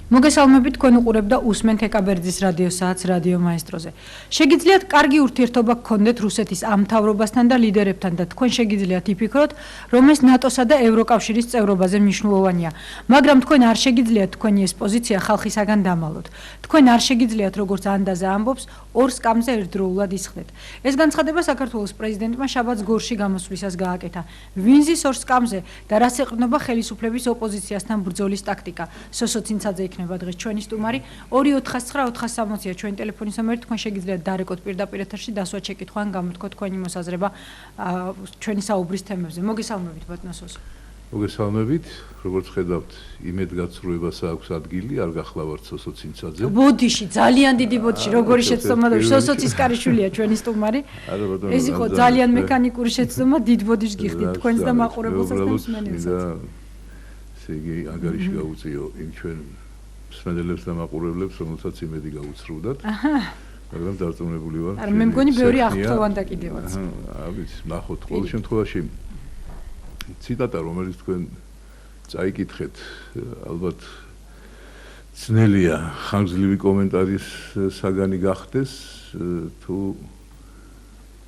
მოგესალმებით თქვენ უყურებთ და უსმენთ ეკაბერძის რადიო საათს რადიო მაესტროზე. შეგიძლიათ კარგი ურთიერთობა გქონდეთ რუსეთის ამ მთავრობასთან და ლიდერებთან და თქვენ შეგიძლიათ იფიქროთ, რომ ეს ნატოსა და ევროკავშირის წევრობაზე მნიშვნელოვანია, მაგრამ თქვენ არ შეგიძლიათ თქვენი ეს პოზიცია ხალხისაგან დამალოთ. თქვენ არ შეგიძლიათ როგორც ანდაზა ამბობს, ორ სკამზე ერთდროულად ისხდეთ. ეს განცხადება საქართველოს პრეზიდენტმა შაბათს გორში გამოსვლისას გააკეთა. ვინ ზის ორ სკამზე და რას ეყრდნობა ხელისუფლების ოპოზიციასთან ბრძოლის ტაქტიკა? სოსოცინცაძე იქნება დღეს ჩვენი სტუმარი 249-460-ია ჩვენი ტელეფონის ნომერი თქვენ შეგიძლიათ დარეკოთ პირდაპირ ეთერში დასვა შეკითხვა ან გამოთქვათ თქვენი მოსაზრება ჩვენი საუბრის თემებზე. მოგესალმებით ბატონო სოსო. მოგესალმებით, როგორც ხედავთ, იმედგაცრუებას აქვს ადგილი, არ გახლავართ სოსოცინცაძე. ბოდიში, ძალიან დიდი ბოდიში, როგორი შეცდომა და სოსოცის კარიშვილია ჩვენი სტუმარი. ეს იყო ძალიან მექანიკური შეცდომა, დიდ ბოდიშს გიხდით თქვენს და მაყურებელსაც და მსმენელსაც. ესე იგი, ანგარიში გაუწიო იმ ჩვენ მსმენელებს და მაყურებლებს, რომელსაც იმედი გაუცრუვდათ. მაგრამ დარწმუნებული ვარ. არ მე მგონი ბევრი აღფრთოვანდა კიდევაც. ვიცი, ნახოთ, ყოველ შემთხვევაში ციტატა, რომელიც თქვენ წაიკითხეთ, ალბათ ძნელია ხანგრძლივი კომენტარის საგანი გახდეს, თუ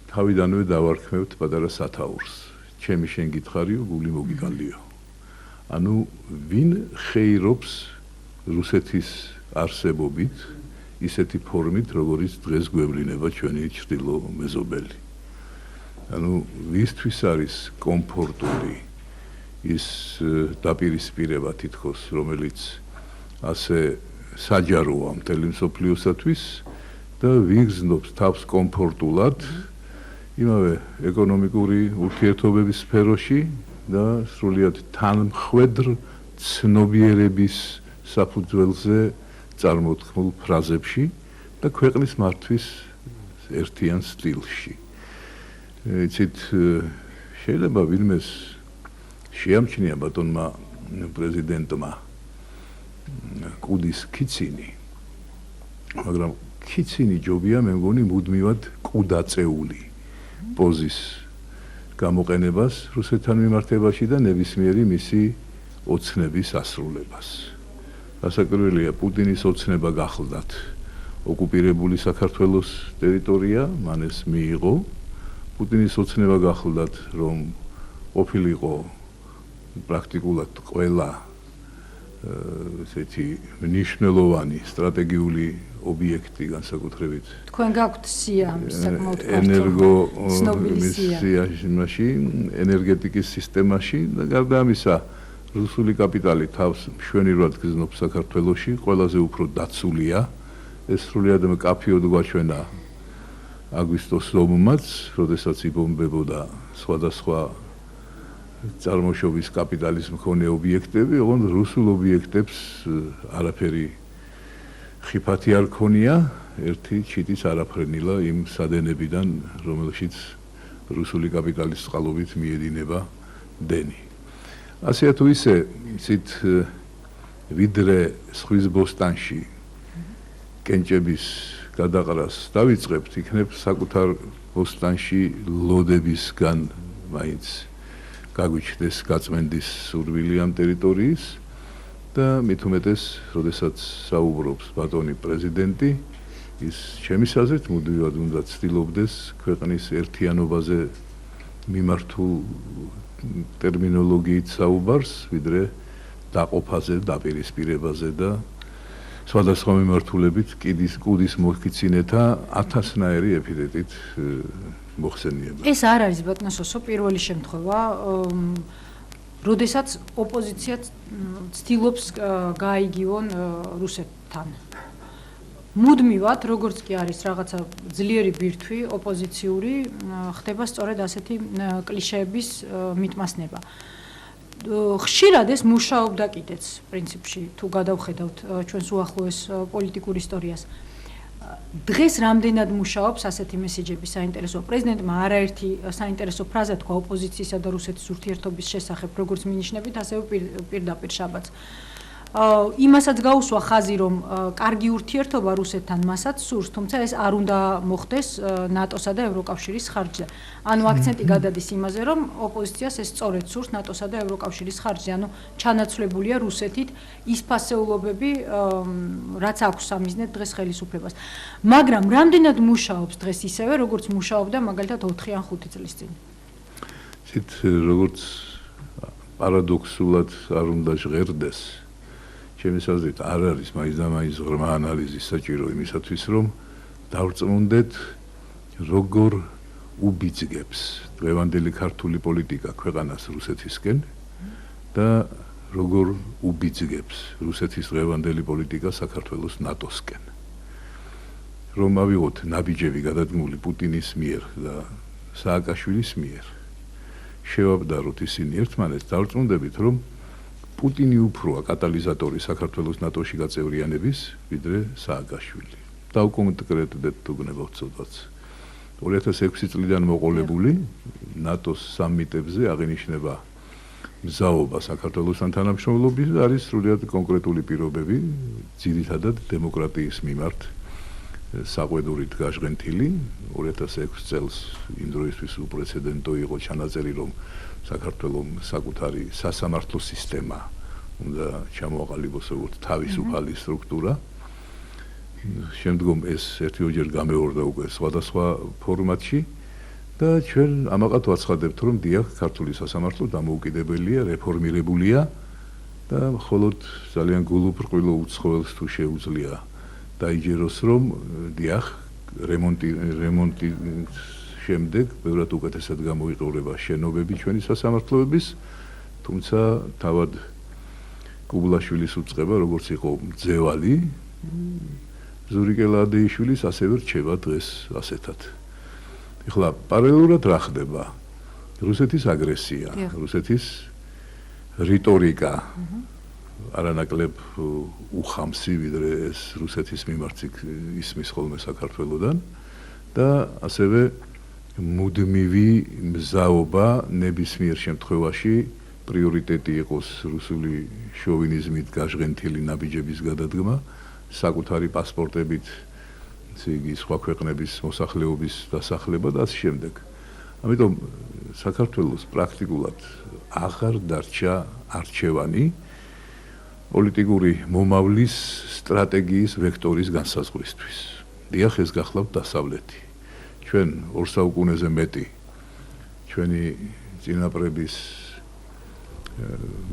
თავიდანვე დავარქმევთ პატარა სათაურს. ჩემი შენ გითხარიო, გული მოგიკალიო. ანუ ვინ ხეირობს რუსეთის არსებობით ისეთი ფორმით, როგორიც დღეს გვევლინება ჩვენი ჩრდილო მეზობელი. ანუ ვისთვის არის კომფორტული ის დაპირისპირება თითქოს, რომელიც ასე საჯაროა მთელი მსოფლიოსათვის და ვიგრძნობს თავს კომფორტულად იმავე ეკონომიკური ურთიერთობების სფეროში და სრულიად თანმხვედრ ცნობიერების საფუძველზე წარმოთქმულ ფრაზებში და ქვეყნის მართვის ერთიან სტილში. იცით, შეიძლება ვინმეს შეამჩნია ბატონმა პრეზიდენტმა კუდის ქიცინი, მაგრამ ქიცინი ჯობია მე მგონი მუდმივად კუდაწეული პოზის გამოყენებას რუსეთთან მიმართებაში და ნებისმიერი მისი ოცნების ასრულებას. გასაკვირველია, პუტინის ოცნება გახლდათ ოკუპირებული საქართველოს ტერიტორია, მან ეს მიიღო. პუტინის ოცნება გახლდათ, რომ ყოფილიყო პრაქტიკულად ყველა ესეთი მნიშვნელოვანი სტრატეგიული ობიექტი, განსაკუთრებით თქვენ გაქვთ სია საკმაოდ ენერგო მისიაში, ენერგეტიკის სისტემაში და გარდა ამისა, რუსული კაპიტალი თავს მშვენივრად გრძნობს საქართველოში, ყველაზე უფრო დაცულია. ეს სრულიად მკაფიოდ გვაჩვენა აგვისტოს ომმაც, როდესაც იბომბებოდა სხვადასხვა წარმოშობის კაპიტალის მქონე ობიექტები, ოღონდ რუსულ ობიექტებს არაფერი ხიფათი არ ქონია, ერთი ჩიტის არაფრენილა იმ სადენებიდან, რომელშიც რუსული კაპიტალის წყალობით მიედინება დენი. ასე თუ ისე, იცით, ვიდრე სხვის ბოსტანში კენჭების გადაყრას დავიწყებთ, იქნებ საკუთარ ბოსტანში ლოდებისგან მაინც გაგვიჩნდეს გაწმენდის სურვილი ამ ტერიტორიის და მით უმეტეს, როდესაც საუბრობს ბატონი პრეზიდენტი, ის ჩემის აზრით მუდმივად უნდა ცდილობდეს ქვეყნის ერთიანობაზე მიმართულ ტერმინოლოგიით საუბარს, ვიდრე დაყოფაზე, დაპირისპირებაზე და სხვადასხვა მიმართულებით კუდის მოქიცინეთა ათასნაირი ეპითეტით მოხსენიება. ეს არ არის ბატონო სოსო პირველი შემთხვევა, როდესაც ოპოზიცია ცდილობს გაიგივონ რუსეთთან. მუდმივად, როგორც კი არის რაღაცა ძლიერი ბირთვი ოპოზიციური, ხდება სწორედ ასეთი კლიშეების მიტმასნება. ხშირად ეს მუშაობდა კიდეც პრინციპში, თუ გადავხედავთ ჩვენს უახლოეს პოლიტიკურ ისტორიას. დღეს რამდენად მუშაობს ასეთი მესიჯები საინტერესო? პრეზიდენტმა არაერთი საინტერესო ფრაზა თქვა ოპოზიციისა და რუსეთის ურთიერთობის შესახებ, როგორც მინიშნებით, ასევე პირდაპირ შაბათს. იმასაც გაუსვა ხაზი, რომ კარგი ურთიერთობა რუსეთთან მასაც სურს, თუმცა ეს არ უნდა მოხდეს ნატოსა და ევროკავშირის ხარჯზე. ანუ აქცენტი გადადის იმაზე, რომ ოპოზიციას ეს სწორედ სურს ნატოსა და ევროკავშირის ხარჯზე, ანუ ჩანაცვლებულია რუსეთით ის ფასეულობები, რაც აქვს სამიზნედ დღეს ხელისუფლებას. მაგრამ რამდენად მუშაობს დღეს ისევე, როგორც მუშაობდა მაგალითად 4 ან 5 წლის წინ? ცით როგორც პარადოქსულად არ უნდა ჟღერდეს, ჩემი აზრით არ არის მაინც ღრმა ანალიზის საჭირო იმისათვის, რომ დავწმუნდეთ, როგორ უბიძგებს დღევანდელი ქართული პოლიტიკა ქვეყანას რუსეთისკენ და როგორ უბიძგებს რუსეთის დღევანდელი პოლიტიკა საქართველოს ნატოსკენ. რომ ავიღოთ ნაბიჯები გადადგმული პუტინის მიერ და სააკაშვილის მიერ, შევაბდაროთ ისინი ერთმანეთს, დავწმუნდებით, რომ პუტინი უფროა კატალიზატორი საქართველოს ნატოში გაწევრიანების, ვიდრე სააკაშვილი. დავკონკრეტდეთ უგნებავთ ცოტაც. 2006 წლიდან მოყოლებული ნატოს სამიტებზე აღინიშნება მზაობა საქართველოსთან თანამშრომლობის და არის სრულიად კონკრეტული პირობები, ძირითადად დემოკრატიის მიმართ საყვედურით გაჟღენთილი. 2006 წელს იმ დროისთვის უპრეცედენტო იყო ჩანაწერი, რომ საქართველოს საკუთარი სასამართლო სისტემა უნდა ჩამოაყალიბოს როგორც თავისუფალი სტრუქტურა. შემდგომ ეს ერთიორჯერ გამეორდა უკვე სხვადასხვა ფორმატში და ჩვენ ამაყად ვაცხადებთ, რომ დიახ, ქართული სასამართლო დამოუკიდებელია, რეფორმირებულია და მხოლოდ ძალიან გულუბრყვილო უცხოელს თუ შეუძლია დაიჯეროს, რომ დიახ, რემონტი შემდეგ ბევრად უკეთესად გამოიყურება შენობები ჩვენი სასამართლოების, თუმცა თავად კუბლაშვილის უწყება, როგორც იყო მძევალი, ზურიკე ლადეიშვილის ასევე რჩება დღეს ასეთად. ეხლა პარალელურად რა ხდება? რუსეთის აგრესია, რუსეთის რიტორიკა არანაკლებ უხამსი, ვიდრე ეს რუსეთის მიმართ ისმის ხოლმე საქართველოდან და ასევე მუდმივი მზაობა ნებისმიერ შემთხვევაში პრიორიტეტი იყოს რუსული შოვინიზმით გაჟღენთილი ნაბიჯების გადადგმა, საკუთარი პასპორტებით, ესე იგი სხვა ქვეყნების მოსახლეობის დასახლება და ასე შემდეგ. ამიტომ საქართველოს პრაქტიკულად აღარ დარჩა არჩევანი პოლიტიკური მომავლის სტრატეგიის ვექტორის განსაზღვრისთვის. დიახ, ეს გახლავთ დასავლეთი. ჩვენ 2 საუკუნეზე მეტი ჩვენი წინაპრების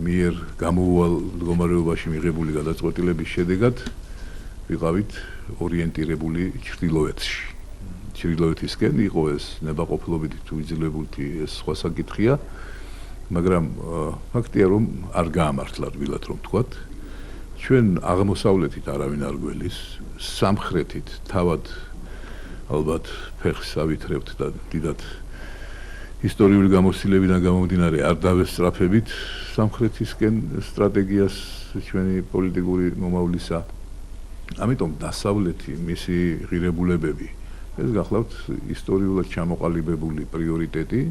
მიერ გამოუვალ მდგომარეობაში მიღებული გადაწყვეტილების შედეგად ვიყავით ორიენტირებული ჩრდილოეთში. ჩრდილოეთისკენ იყო ეს ნებაყოფლობით თუ იძულებულთი ეს სხვა საკითხია, მაგრამ ფაქტია, რომ არ გაამართლა რბილად რომ ვთქვათ. ჩვენ აღმოსავლეთით არავინ არ გველის, სამხრეთით თავად ალბათ ფეხს ავითრებთ და დიდად ისტორიული გამოცდილებიდან გამომდინარე არ დავესწრაფებით სამხრეთისკენ სტრატეგიას ჩვენი პოლიტიკური მომავლისა. ამიტომ დასავლეთი, მისი ღირებულებები, ეს გახლავთ ისტორიულად ჩამოყალიბებული პრიორიტეტი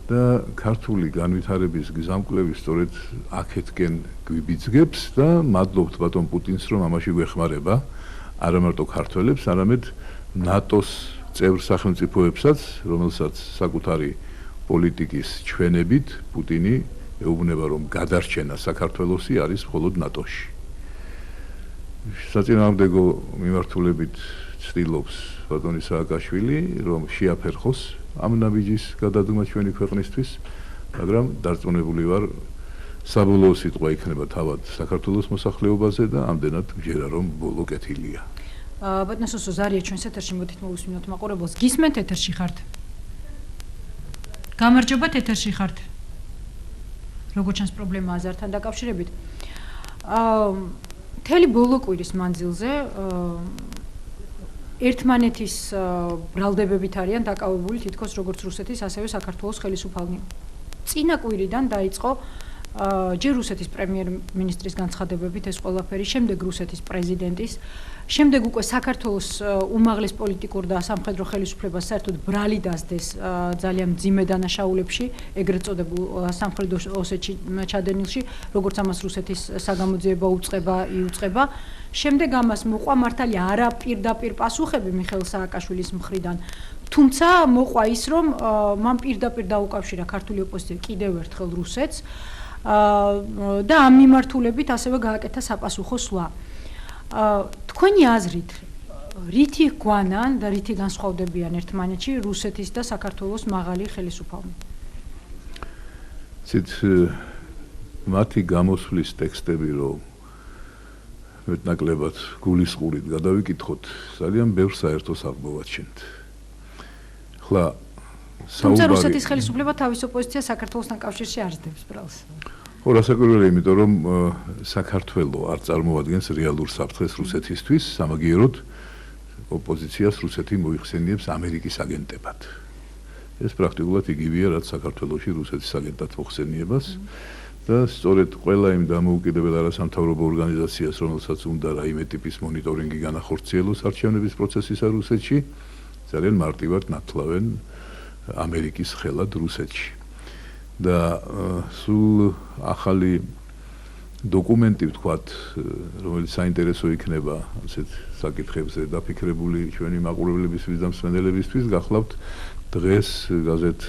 და ქართული განვითარების გზამკვლევი სწორედ აქეთკენ გვიბიძგებს და მადლობთ ბატონ პუტინს, რომ ამაში გვეხმარება, არა მარტო ქართველებს, არამედ ნატოს წევრ სახელმწიფოებსაც, რომელსაც საკუთარი პოლიტიკის ჩვენებით პუტინი ეუბნება, რომ გადარჩენა საქართველოსი არის მხოლოდ ნატოში. საწინააღმდეგო მიმართულებით ცდილობს ბატონი სააკაშვილი, რომ შეაფერხოს ამ ნაბიჯის გადადგმა ჩვენი ქვეყნისთვის, მაგრამ დარწმუნებული ვარ, საბოლოო სიტყვა იქნება თავად საქართველოს მოსახლეობაზე და ამდენად ვჯერა, რომ ბოლო კეთილია. ბატონო სოსო, ზარია ჩვენს ეთერში, მოდით მოვუსმინოთ მაყურებელს. გისმენთ, ეთერში ხართ? გამარჯობათ, ეთერში ხართ? როგორც ჩანს პრობლემაა ზართან დაკავშირებით. მთელი ბოლო კვირის მანძილზე ერთმანეთის ბრალდებებით არიან დაკავებული თითქოს როგორც რუსეთის, ასევე საქართველოს ხელისუფალნი. წინა კვირიდან დაიწყო ჯერ რუსეთის პრემიერ-მინისტრის განცხადებებით ეს ყველაფერი, შემდეგ რუსეთის პრეზიდენტის, შემდეგ უკვე საქართველოს უმაღლეს პოლიტიკურ და სამხედრო ხელისუფლებას საერთოდ ბრალი დასდეს ძალიან მძიმე დანაშაულებში, ეგრეთ წოდებულ სამხედრო ოსეთში ჩადენილში, როგორც ამას რუსეთის საგამოძიება იუწყება. შემდეგ ამას მოყვა მართალია არა პირდაპირ პასუხები მიხეილ სააკაშვილის მხრიდან, თუმცა მოყვა ის, რომ მან პირდაპირ დაუკავშირა ქართული ოპოზიცია კიდევ ერთხელ რუსეთს და ამ მიმართულებით ასევე გააკეთა საპასუხო სვლა. თქვენი აზრით, რითი გვანან და რითი განსხვავდებიან ერთმანეთში რუსეთის და საქართველოს მაღალი ხელისუფალნი? მათი გამოსვლის ტექსტები, რომ მეტნაკლებად გულისყურით გადავიკითხოთ, ძალიან ბევრ საერთოს აღმოვაჩენთ. ხლა თუმცა რუსეთის ხელისუფლება თავის ოპოზიციას საქართველოსთან კავშირში არ ძდებს ბრალს. ხო, რასაკვირველია, იმიტომ რომ საქართველო არ წარმოადგენს რეალურ საფრთხეს რუსეთისთვის, სამაგიეროდ ოპოზიციას რუსეთი მოიხსენიებს ამერიკის აგენტებად. ეს პრაქტიკულად იგივეა, რაც საქართველოში რუსეთის აგენტად მოხსენიებას და სწორედ ყველა იმ დამოუკიდებელ არასამთავრობო ორგანიზაციას, რომელსაც უნდა რაიმე ტიპის მონიტორინგი განახორციელოს არჩევნების პროცესისა რუსეთში, ძალიან მარტივად ნათლავენ ამერიკის ხელად რუსეთში. და სულ ახალი დოკუმენტი ვთქვათ, რომელიც საინტერესო იქნება ასეთ საკითხებზე დაფიქრებული ჩვენი მაყურებლებისთვის და მსმენელებისთვის, გახლავთ დღეს გაზეთ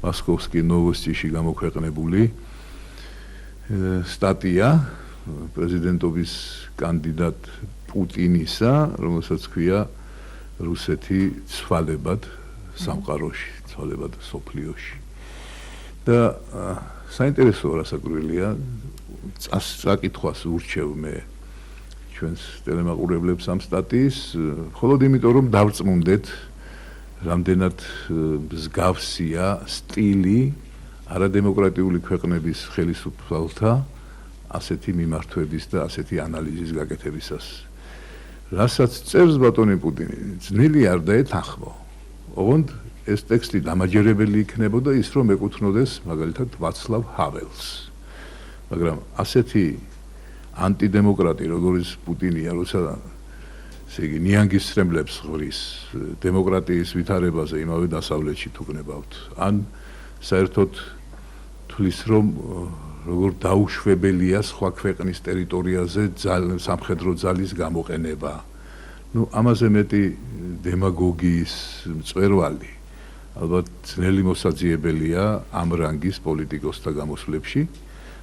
მოსკოვსკი ნოვოსტიში გამოქვეყნებული სტატია პრეზიდენტობის კანდიდატ პუტინისა, რომელსაც ქვია რუსეთი ცვალებად სამყაროში, ცვალებად სოფლიოში. და საინტერესოა რასაკვირველია, წაკითხვას ურჩევ მე ჩვენს ტელემაყურებლებს ამ სტატიის, მხოლოდ იმიტომ რომ დავწმუნდეთ, რამდენად მსგავსია სტილი არადემოკრატიული ქვეყნების ხელისუფალთა ასეთი მიმართვების და ასეთი ანალიზის გაკეთებისას. რასაც წერს ბატონი პუტინი, ძნელი არ დაეთანხმო. ოღონდ ეს ტექსტი დამაჯერებელი იქნებოდა ის, რომ ეკუთვნოდეს მაგალითად ვაცლავ ჰაველს. მაგრამ ასეთი ანტიდემოკრატი, როგორც პუტინია, როცა ესე იგი ნიანგის ცრემლებს ღვრის დემოკრატიის ვითარებაზე იმავე დასავლეთში თუ გნებავთ, ან საერთოდ თulis რომ როგორ დაუშვებელია სხვა ქვეყნის ტერიტორიაზე სამხედრო ძალის გამოყენება. ამაზე მეტი დემაგოგიის მწვერვალი ალბათ ძნელი მოსაძიებელია ამ რანგის პოლიტიკოსთა გამოსვლებში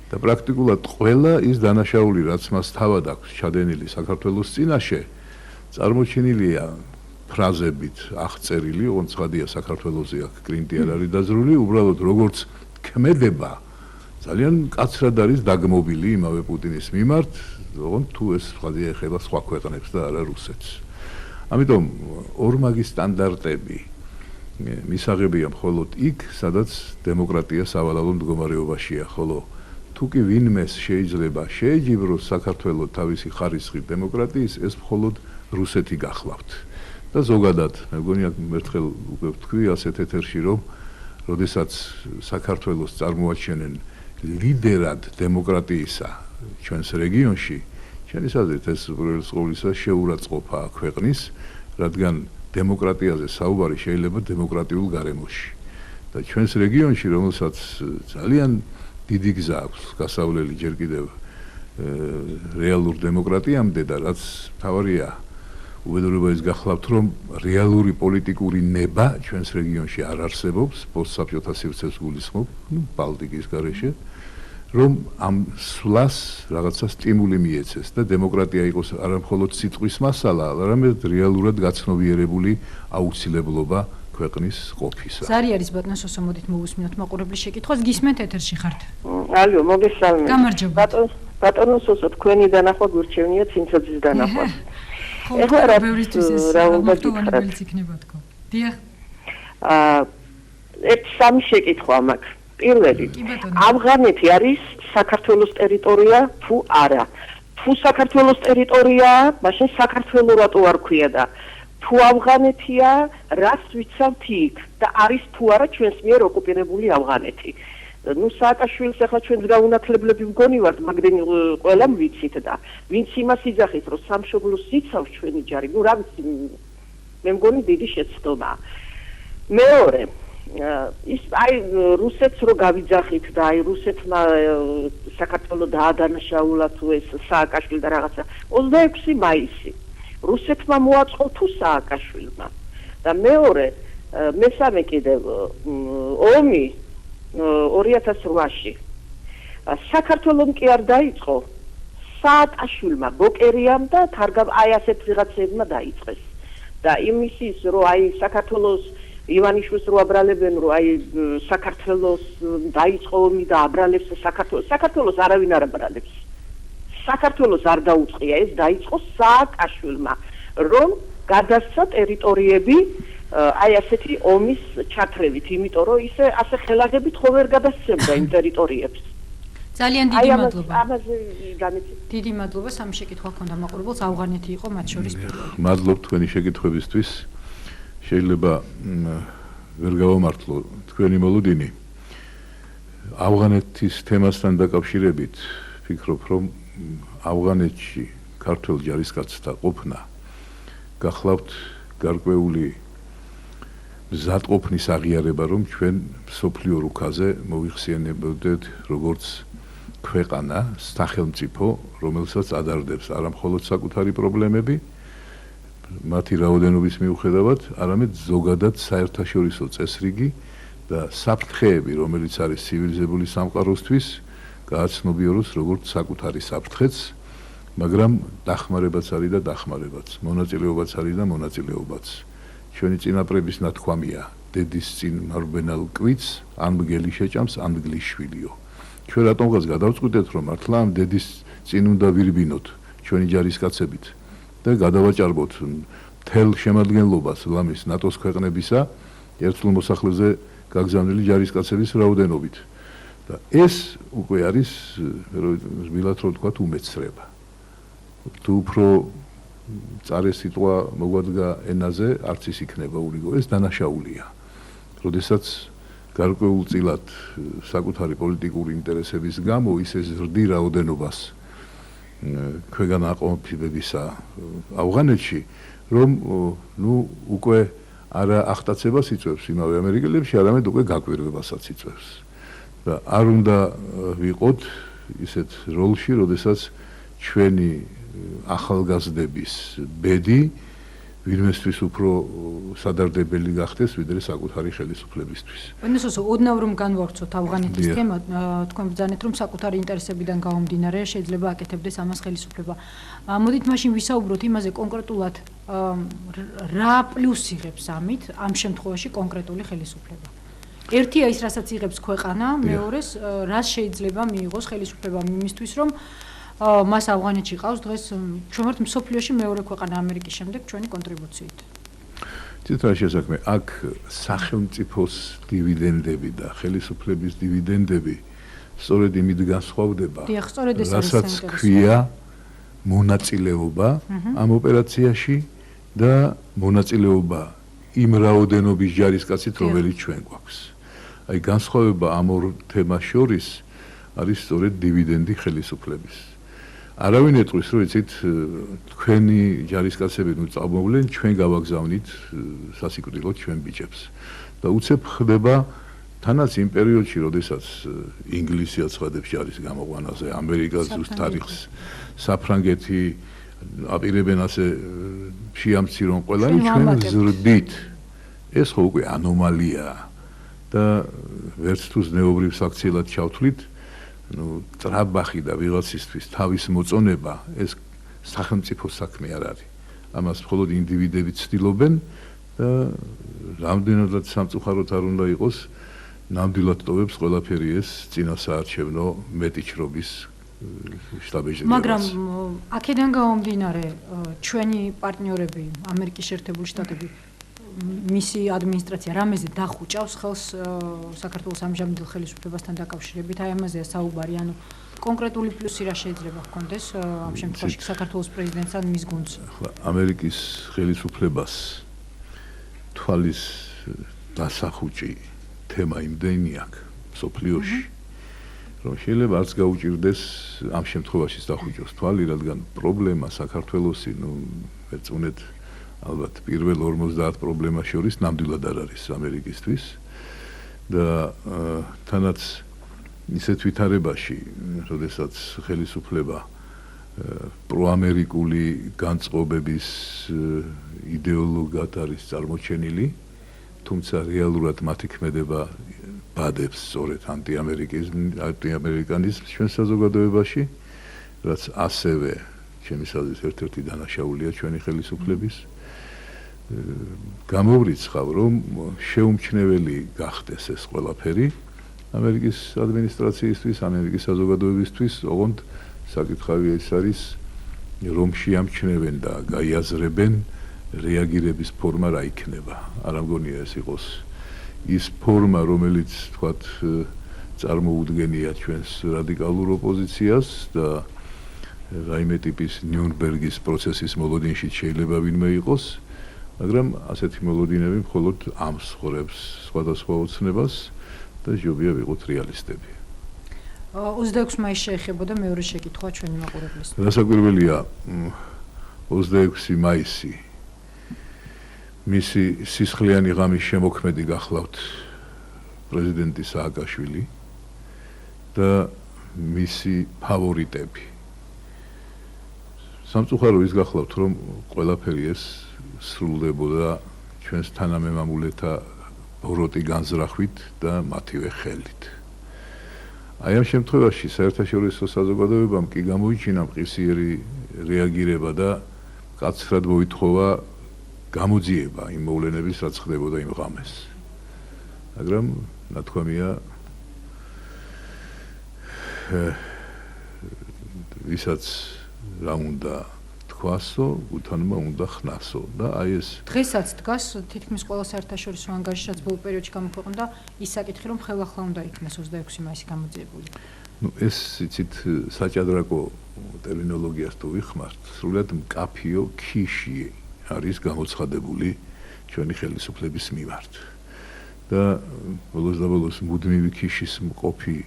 და პრაქტიკულად ყველა ის დანაშაული, რაც მას თავად აქვს ჩადენილი საქართველოს წინაშე, წარმოჩენილია ფრაზებით აღწერილი, ოღონდ ცხადია საქართველოზე აქ კრინტი არ არის დაძრული, უბრალოდ როგორც ქმედება ძალიან მკაცრად არის დაგმობილი იმავე პუტინის მიმართ, ოღონდ თუ ეს ცხადია ეხება სხვა ქვეყნებს და არა რუსეთს. ამიტომ ორმაგი სტანდარტები მისაღებია მხოლოდ იქ, სადაც დემოკრატია სავალალო მდგომარეობაშია, ხოლო თუ კი ვინმეს შეიძლება შეეჯიბროს საქართველოს თავისი ხარისხით დემოკრატიის, ეს მხოლოდ რუსეთი გახლავთ. და ზოგადად, მე მგონი აქ ერთხელ უკვე ვთქვი ასეთ ეთერში, რომ როდესაც საქართველოს წარმოაჩენენ ლიდერად დემოკრატიისა ჩვენს რეგიონში, ჩვენს აზრით ეს უპირველეს ყოვლისა შეურაცხყოფა ქვეყნის, რადგან დემოკრატიაზე საუბარი შეიძლება დემოკრატიულ გარემოში. და ჩვენს რეგიონში, რომელსაც ძალიან დიდი გზა აქვს გასავლელი ჯერ კიდევ რეალურ დემოკრატიამდე და რაც თავარია უბედურება ის გახლავთ, რომ რეალური პოლიტიკური ნება ჩვენს რეგიონში არ არსებობს, პოსტსაბჭოთა სივრცეს გულისხმობ, ბალტიკის გარეშე, რომ ამ სვლას რაღაცა სტიმული მიეცეს და დემოკრატია იყოს არა მხოლოდ სიტყვის მასალა, არამედ რეალურად გაცნობიერებული აუცილებლობა ქვეყნის ყოფისა. ზარი არის ბატონო სოსო, მოდით მოვუსმინოთ მაყურებლის შეკითხვას, გისმენთ ეთერში ხართ. ალო, მოგესალმებით. გამარჯობა. ბატონო სოსო, თქვენი დანახვა გვირჩევნია ცინცაძის დანახვა. ეხლა რა ბევრისთვის ეს მოგტოვანებელიც იქნება თქო. დიახ. ერთ სამი შეკითხვა მაქვს. პირველი, ავღანეთი არის საქართველოს ტერიტორია თუ არა? თუ საქართველოს ტერიტორიაა, მაშინ საქართველო რატო არ ქვია და თუ ავღანეთია, რას ვიცავთ იქ და არის თუ არა ჩვენს მიერ ოკუპირებული ავღანეთი? ნუ სააკაშვილის ახლა ჩვენს გაუნათლებლები მგონი ვართ, მაგრამ ყველამ ვიცით და ვინც იმას იძახით, რომ სამშობლოს იცავს ჩვენი ჯარი, ნუ რა ვიცი, მე მგონი დიდი შეცდომაა. მეორე ის აი რუსეთს რო გავიძახით და აი რუსეთმა საქართველოს დაადანაშაულა თუ ეს სააკაშვილი და რაღაცა 26 მაისი რუსეთმა მოაწყო თუ სააკაშვილმა და მეორე მესამე კიდევ ომი 2008-ში საქართველოს კი არ დაიწყო სააკაშვილმა ბოკერიამ და თარგავ აი ასეთ ვიღაცებმა დაიწყეს და იმისის რომ აი საქართველოს ივანიშვილს რო აბრალებენ რომ აი საქართველოს დაიწყო ომი და აბრალებს საქართველოს არავინ არ აბრალებს საქართველოს არ დაუწყია ეს დაიწყო სააკაშვილმა რომ გადასცა ტერიტორიები აი ასეთი ომის ჩათრევით იმიტომ რომ ისე ასე ხელაღებით ხო ვერ გადასცემდა იმ ტერიტორიებს ძალიან დიდი მადლობა ამაზე გამიცით დიდი მადლობა სამი შეკითხვა ჰქონდა მაყურებელს ავღანეთი იყო მათ შორის პირველი მადლობ თქვენი შეკითხვებისთვის შეიძლება ვერ გავამართლო თქვენი მოლოდინი ავღანეთის თემასთან დაკავშირებით ვფიქრობ რომ ავღანეთში ქართველ ჯარისკაცთა ყოფნა გახლავთ გარკვეული მზადყოფნის აღიარება რომ ჩვენ სოფლიო რუკაზე მოიხსენებოდეთ როგორც ქვეყანა სახელმწიფო რომელსაც ადარდებს არა მხოლოდ საკუთარი პრობლემები მათი რაოდენობის მიუხედავად, არამედ ზოგადად საერთაშორისო წესრიგი და საფრთხეები, რომელიც არის ცივილიზებული სამყაროსთვის, გააცნობიეროს როგორც საკუთარი საფრთხეც, მაგრამ დახმარებაც არის და დახმარებაც, მონაწილეობაც არის და მონაწილეობაც. ჩვენი წინაპრების ნათქვამია, დედის წინ მარბენალ კვიცს, ან მგელი შეჭამს, ან მგლის შვილიო. ჩვენ რატომღაც გადავწყვიტეთ, რომ მართლა ამ დედის წინ უნდა ვირბინოთ ჩვენი ჯარისკაცებით. და გადავაჭარბოთ მთელ შემადგენლობას ლამის ნატოს ქვეყნებისა ერთულ მოსახლეზე გაგზავნილი ჯარისკაცების რაოდენობით და ეს უკვე არის რბილად რო ვთქვათ უმეცრება თუ უფრო წარე სიტყვა მოგვადგა ენაზე არც ის იქნება ურიგო ეს დანაშაულია როდესაც გარკვეულწილად საკუთარი პოლიტიკური ინტერესების გამო ის ზრდი რაოდენობას ქვეყანა აყოფებისა ავღანეთში რომ ნუ უკვე არა ახტაცებას იწვევს იმავე ამერიკელებში არამედ უკვე გაკვირვებასაც იწვევს და არ უნდა ვიყოთ ისეთ როლში როდესაც ჩვენი ახალგაზრდების ბედი ვინმესთვის უფრო სადარდებელი გახდეს ვიდრე საკუთარი ხელისუფლებისთვის. ვენესოს ოდნავ რომ განვავრცოთ ავღანეთის თემა, თქვენ ბრძანეთ რომ საკუთარი ინტერესებიდან გამომდინარე შეიძლება აკეთებდეს ამას ხელისუფლება. მოდით მაშინ ვისაუბროთ იმაზე კონკრეტულად რა პლუსი იღებს ამით ამ შემთხვევაში კონკრეტული ხელისუფლება. ერთია ის რასაც იღებს ქვეყანა, მეორეს რას შეიძლება მიიღოს ხელისუფლებამ იმისთვის რომ მას ავღანეთში ყავს დღეს ჩვენ ვართ მსოფლიოში მეორე ქვეყანა ამერიკის შემდეგ ჩვენი კონტრიბუციით. ცით რა შესაქმე აქ სახელმწიფოს დივიდენდები და ხელისუფლების დივიდენდები სწორედ იმით განსხვავდება რასაც ქვია მონაწილეობა ამ ოპერაციაში და მონაწილეობა იმ რაოდენობის ჯარისკაცით რომელიც ჩვენ გვაქვს. აი განსხვავება ამ ორ თემას შორის არის სწორედ დივიდენდი ხელისუფლების. არავინ ეტყვის რომ იცით თქვენი ჯარისკაცები ნუ წამოვლენ ჩვენ გავაგზავნით სასიკვდილოდ ჩვენ ბიჭებს და უცებ ხდება თანაც იმ პერიოდში როდესაც ინგლისი აცხადებს ჯარის გამოყვანაზე ამერიკა ზუსტ თარიღს საფრანგეთი აპირებენ ასე შეამცირონ ყველანი ჩვენ ზრდით ეს ხო უკვე ანომალიაა და ვერც თუ ზნეობრივ საქციელად ჩავთვლით ну ტრაბახი და ვიღაცისთვის თავის მოწონება ეს სახელმწიფო საქმე არ არის. ამას მხოლოდ ინდივიდები ცდილობენ და რამდენადაც სამწუხაროდ არ უნდა იყოს ნამდვილად ტოვებს ყველაფერი ეს წინასაარჩევნო მეტიჩრობის შტაბეჟები. მაგრამ აქედან გამომდინარე ჩვენი პარტნიორები ამერიკის შეერთებული შტატები მისი ადმინისტრაცია რამეზე დახუჭავს ხელს საქართველოს ამჟამინდელ ხელისუფლებასთან დაკავშირებით აი ამაზეა საუბარი ანუ კონკრეტული პლუსი რა შეიძლება ჰქონდეს ამ შემთხვევაში საქართველოს პრეზიდენტს ან მის გუნდს ახლა ამერიკის ხელისუფლებას თვალის დასახუჭი თემა იმდენი აქვს სოფლიოში რომ შეიძლება არც გაუჭირდეს ამ შემთხვევაშიც დახუჭოს თვალი, რადგან პრობლემა საქართველოსი, ეწუნეთ ალბათ პირველ 50 პრობლემას შორის ნამდვილად არ არის ამერიკისთვის და თანაც ისეთ ვითარებაში, როდესაც ხელისუფლება პროამერიკული განწყობების იდეოლოგად არის წარმოჩენილი, თუმცა რეალურად მათი ქმედება ბადებს სწორედ ანტიამერიკანიზმს ჩვენ საზოგადოებაში, რაც ასევე ჩემი აზრით ერთ-ერთი დანაშაულია ჩვენი ხელისუფლების. გამოვრიცხავ, რომ შეუმჩნეველი გახდეს ეს ყველაფერი ამერიკის ადმინისტრაციისთვის, ამერიკის საზოგადოებისთვის, ოღონდ საკითხავი ეს არის, რომ შეამჩნევენ და გაიაზრებენ რეაგირების ფორმა რა იქნება. არ ამგონია ეს იყოს ის ფორმა, რომელიც თქვათ წარმოუდგენია ჩვენს რადიკალურ ოპოზიციას და რაიმე ტიპის ნიურნბერგის პროცესის მოლოდინში შეიძლება ვინმე იყოს, მაგრამ ასეთი მოლოდინები მხოლოდ ამსხვრევს სხვადასხვა ოცნებას და ჯობია ვიყოთ რეალისტები. 26 მაისს შეეხებოდა მეორე შეკითხვა ჩვენი მაყურებლისთვის. რასაკვირველია 26 მაისი მისი სისხლიანი ღამის შემოქმედი გახლავთ პრეზიდენტი სააკაშვილი და მისი ფავორიტები. სამწუხარო ის გახლავთ, რომ ყველაფერი ეს სრულდებოდა ჩვენს თანამემამულეთა ბოროტი განზრახვით და მათივე ხელით. აი ამ შემთხვევაში საერთაშორისო საზოგადოებამ კი გამოიჩინა მყისიერი რეაგირება და კაცრად მოითხოვა გამოძიება იმ მოვლენების, რაც ხდებოდა იმ ღამეს. მაგრამ ნათქვამია ვისაც რა უნდა თქვასო, უთანმა უნდა ხნასო და აი ეს დღესაც დგას თითქმის ყველა საერთაშორისო ანგარიში, რაც ბოლო პერიოდში გამოქვეყნდა, ის საკითხი, რომ ხელახლა უნდა იქნას 26 მაისი გამოძიებული. ეს იცით საჭადრაკო ტერმინოლოგიას თუ ვიხმართ, სრულად მკაფიო ქიში არის გამოცხადებული ჩვენი ხელისუფლების მიმართ. და ბოლოს და ბოლოს მუდმივი ქიშის მყოფი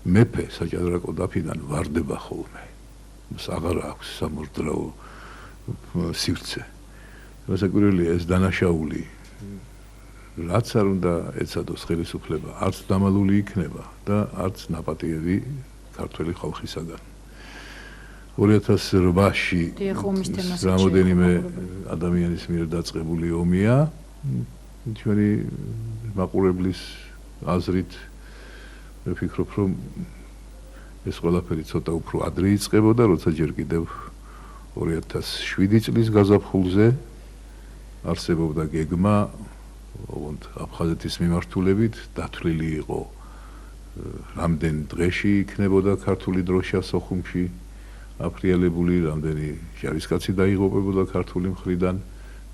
მეფე საჭადრაკო დაფიდან ვარდება ხოლმე. მას აღარ აქვს სამორდრაო სივრცე. რასაკვირველია ეს დანაშაული, რაც არ უნდა ეცადოს ხელისუფლება, არც დამალული იქნება და არც ნაპატიები ქართველი ხალხისაგან. 2008-ში რამოდენიმე ადამიანის მიერ დაწყებული ომია ჩვენი მაყურებლის აზრით ვფიქრობ, რომ ეს ყველაფერი ცოტა უფრო ადრე იწყებოდა, როცა ჯერ კიდევ 2007 წლის გაზაფხულზე არსებობდა გეგმა, ოღონდ აფხაზეთის მიმართულებით დათვლილი იყო რამდენ დღეში იქნებოდა ქართული დროშა სოხუმში აფრიალებული, რამდენი ჯარისკაცი დაიღუპებოდა ქართული მხრიდან